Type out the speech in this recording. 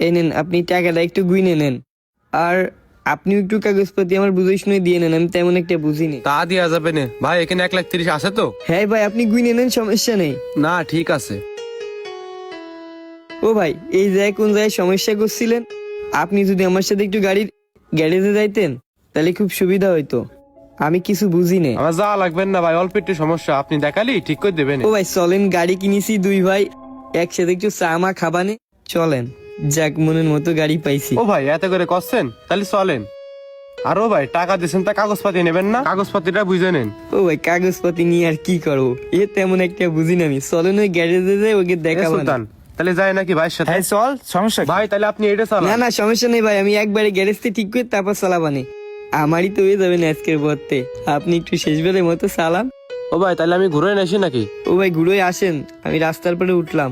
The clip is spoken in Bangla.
এই নেন, আপনি টাকাটা একটু গুইনে নেন। আর আপনি একটু কাগজপাতি আমার বুঝে শুনে দিয়ে নেন, আমি তেমন একটা বুঝিনি। তা দেওয়া যাবে না ভাই, এখানে 1,30,000 আছে তো? হ্যাঁ ভাই, আপনি গুইনে নেন, সমস্যা নেই। না ঠিক আছে। ও ভাই, এই জায়গায় কোন জায়গায় সমস্যা করছিলেন? আপনি যদি আমার সাথে একটু গাড়ির গ্যারেজে যাইতেন তাহলে খুব সুবিধা হইতো, আমি কিছু বুঝি না। আমার যা লাগবেন না ভাই, অল্প একটু সমস্যা, আপনি দেখালি ঠিক করে দেবেন। ও ভাই চলেন, গাড়ি কিনেছি দুই ভাই, একসাথে একটু চা মা খাবানে চলেন। যাক, মনের মতো গাড়ি পাইছি। ও ভাই এত করে করছেন, তাহলে চলেন। আর ও ভাই টাকা দিয়েছেন, তা কাগজপাতি নেবেন না? কাগজপাতিটা বুঝে নেন। ও ভাই, কাগজপাতি নিয়ে আর কি করবো, এ তেমন একটা বুঝি না আমি। চলেন ওই গ্যারেজে যাই, ওকে এ দেখাবো। সুলতান, তাহলে যায় নাকি ভাইয়ের সাথে? হ্যাঁ চল, সমস্যা কি? ভাই তাহলে আপনি এটা না চালান। না, সমস্যা নেই ভাই, আমি একবারে গ্যারেজতে ঠিক করে তারপর চালাবানে। আমারই তো হয়ে যাবেন আজকের পথে, আপনি একটু শেষবারের মতো চালান। ও ভাই তাহলে আমি ঘুরে আসি নাকি? ও ভাই ঘুরে আসেন, আমি রাস্তার পরে উঠলাম।